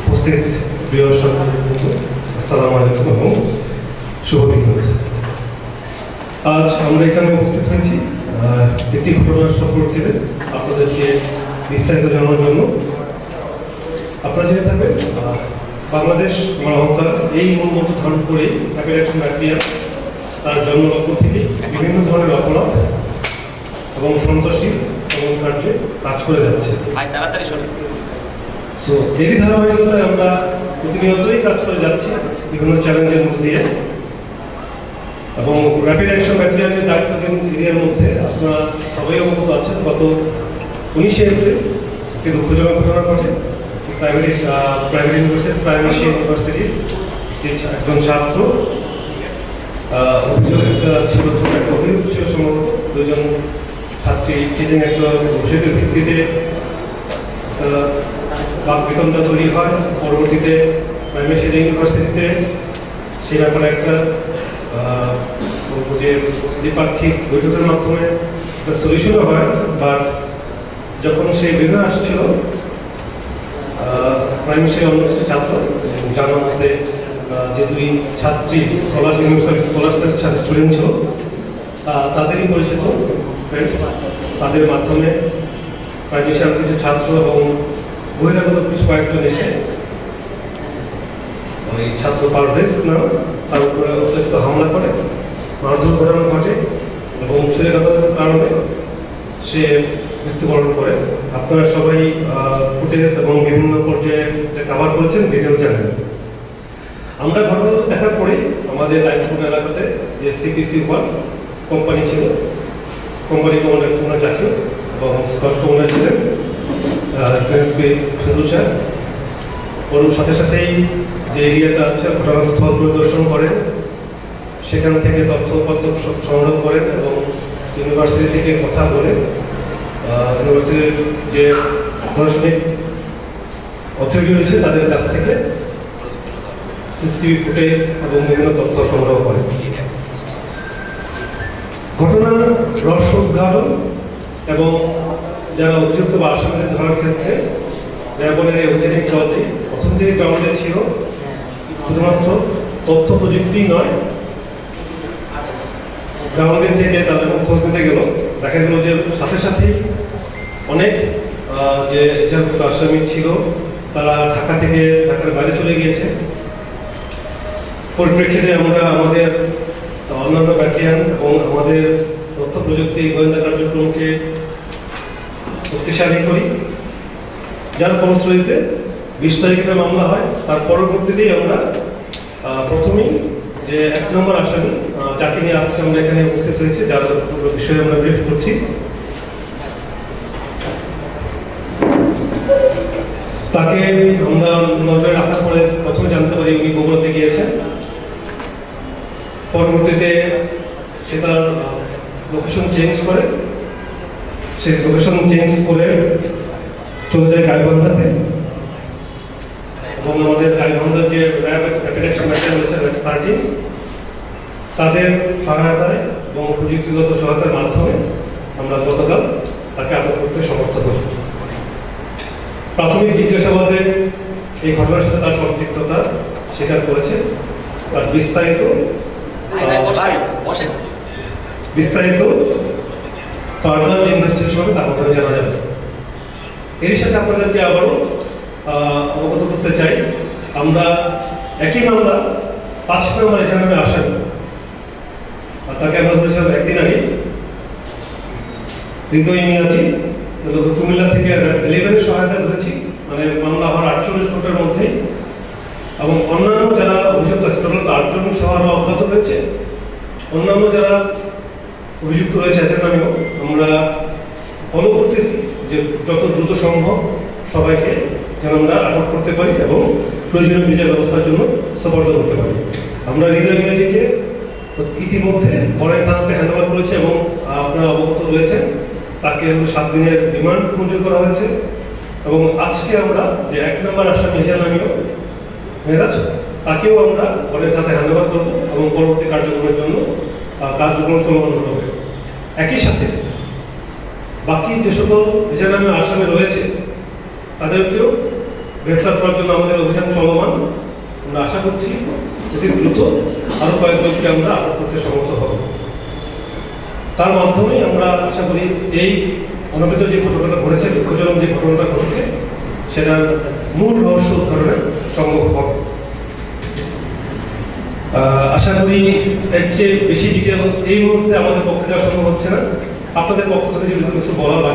উপস্থিত প্রিয় সাংবাদিক, আসসালামু আলাইকুম এবং শুভ বিকেল। আজ আমরা এখানে উপস্থিত হয়েছি একটি ঘটনা সম্পর্কে আপনাদেরকে বিস্তারিত জানানোর জন্য। আপনারা জেনে থাকবেন বাংলাদেশ মানবতা এই মূলমন্ত্র ধারণ করে র্যাপিড অ্যাকশন ব্যাটালিয়ন তার জন্মলগ্ন থেকে বিভিন্ন ধরনের অপরাধ এবং সন্ত্রাসী কার্যে কাজ করে যাচ্ছে। সো এরই ধারাবাহিকতায় আমরা প্রতিনিয়তই কাজ করে যাচ্ছি বিভিন্ন চ্যালেঞ্জের মধ্যে দিয়ে। এবং র্যাপিড অ্যাকশন ব্যাটালিয়নের দায়িত্বাধীন এরিয়ার মধ্যে আপনারা সবাই অবগত আছেন, গত 19শে এপ্রিল একটি দুঃখজনক ঘটনা ঘটে। প্রাইভেট ইউনিভার্সিটির একজন ছাত্র অভিযোগ ছিল, একটা অভিযোগ ছিল সম্ভবত দুজন ছাত্রী টিচিং একটা অভিযোগের ভিত্তিতে বাকবিতণ্ডা তৈরি হয়। পরবর্তীতে প্রাইভেট ইউনিভার্সিটিতে সে ব্যাপারে একটা যে দ্বিপাক্ষিক বৈঠকের মাধ্যমে একটা সলিউশনও হয়। বাট যখন সে বেরিয়ে আসছিল প্রাইভেট অন্য কিছু ছাত্র জানার মধ্যে যে দুই ছাত্রী স্কলার্সের স্টুডেন্ট ছিল তাদেরই পরিচিত ফ্রেন্ড, তাদের মাধ্যমে প্রাইভেট কিছু ছাত্র এবং বহিরাগত কিছু কয়েকজন এসে ওই ছাত্র পারভেজ নাম তার উপরে অতিরিক্ত হামলা করে মারধর ঘটানো ঘটে এবং শরীরগত কারণে সে মৃত্যুবরণ করে। আপনারা সবাই ফুটেজ এবং বিভিন্ন পর্যায়ে কভার করেছেন, ভিডিও জানেন। আমরা ঘটনাটা দেখার পরে আমাদের দায়িত্বপূর্ণ এলাকাতে যে CPC-1 কোম্পানি ছিল, কোম্পানি কমান্ডার জাকির এবং স্কট কমান্ডার ছিলেন ফেরুজা, ওর সাথে সাথেই যে এরিয়াটা আছে ঘটনাস্থল পরিদর্শন করেন, সেখান থেকে তথ্যপত্র সংগ্রহ করেন এবং ইউনিভার্সিটি থেকে কথা বলে ইউনিভার্সিটির যে প্রশাসনিক অথরিটি রয়েছে তাদের কাছ থেকে সিসিটিভি ফুটেজ এবং বিভিন্ন তথ্য সংগ্রহ করেন। ঘটনার রহস্য উদ্ঘাটন এবং যারা অভিযুক্ত বা আসামিদের ধরার ক্ষেত্রে র্যাবের এই ঐতিহাসিক দলটি প্রথম থেকে গ্রাউন্ডে ছিল। শুধুমাত্র তথ্য প্রযুক্তি নয়, গ্রাউন্ডে থেকে তাদের খোঁজ নিতে গেল, দেখা গেল যে সাথে সাথেই অনেক যে এজাহারভুক্ত আসামি ছিল তারা ঢাকা থেকে ঢাকার বাইরে চলে গিয়েছে। পরিপ্রেক্ষিতে আমরা আমাদের অন্যান্য ব্যাটালিয়ন এবং আমাদের তথ্য প্রযুক্তি গোয়েন্দা কার্যক্রমকে শক্তিশালী করি, যার ফলশ্রুতিতে 20 তারিখে মামলা হয়। তার পরবর্তীতেই আমরা প্রথমেই যে 1 নম্বর আসামি যাকে নিয়ে আজকে আমরা এখানে উপস্থিত হয়েছি, যার বিষয়ে আমরা ব্রিফ করছি, তাকে আমরা নজরে রাখার পরে প্রথমে জানতে পারি উনি বগুড়াতে গিয়েছেন। পরবর্তীতে সে তার লোকেশন চেঞ্জ করে, চলে যায় গাইবান্ধাতে এবং আমাদের গাইবান্ধার যে র্যাপিড অ্যাকশন ব্যাটালিয়ন রয়েছে পার্টি, তাদের সহায়তায় এবং প্রযুক্তিগত সহায়তার মাধ্যমে আমরা গতকাল তাকে আটক করতে সমর্থ হই। প্রাথমিক জিজ্ঞাসাবাদে এই ঘটনার সাথে তার সম্পৃক্ততা স্বীকার করেছে। তার বিস্তারিত ফার্দার ইনভেস্টিগেশন তার মাধ্যমে জানা যাবে। এর সাথে আপনাদেরকে আবারও অবগত করতে চাই, আমরা একই মামলা 5 নম্বর এখানে আসামি, তাকে আমরা ধরেছিলাম একদিন আগে, হৃদয় মিয়াজি কুমিল্লা থেকে 11 সহায়তা ধরেছি, মানে মামলা হওয়ার 48 ঘন্টার মধ্যে। এবং অন্যান্য যারা অভিযুক্ত আছে 8 জন সহ আরো অজ্ঞাত রয়েছে। অন্যান্য যারা অভিযুক্ত রয়েছে এদের নামেও আমরা ফলো করতেছি যে যত দ্রুত সম্ভব সবাইকে যেন আমরা আটক করতে পারি এবং প্রয়োজনীয় বিচার ব্যবস্থার জন্য সুপর্দ করতে পারি। আমরা হৃদয় মিয়াজিকে ইতিমধ্যে পরের থানাতে হ্যান্ডওভার করেছি এবং আপনারা অবগত রয়েছেন, তাকে 7 দিনের রিমান্ড মঞ্জুর করা হয়েছে। এবং আজকে আমরা যে 1 নম্বর আসামি নামীয় মেরাজ, তাকেও আমরা পরের থানাতে হ্যান্ডওভার করবো এবং পরবর্তী কার্যক্রমের জন্য কার্যক্রম চলমান হবে। একই সাথে বাকি যে সকল নিজের নামে আসামে রয়েছে তাদেরকেও গ্রেফতার করার জন্য আমাদের অভিযান চলমান। আমরা আশা করছি অতি দ্রুত আরো কয়েকজনকে আমরা আটক করতে সমর্থ হব। তার মাধ্যমে আমরা আশা করি এই অনাবৃত যে ঘটনাটা ঘটেছে, দুঃখজনক যে ঘটনাটা ঘটেছে, সেটার মূল রহস্য উদ্ধারণে সম্ভব হবে। আশা করি এর চেয়ে বেশি ডিটেল এই মুহূর্তে আমাদের পক্ষে দেওয়া সম্ভব হচ্ছে না। আপনাদের পক্ষ থেকে যদি কিছু বলা বা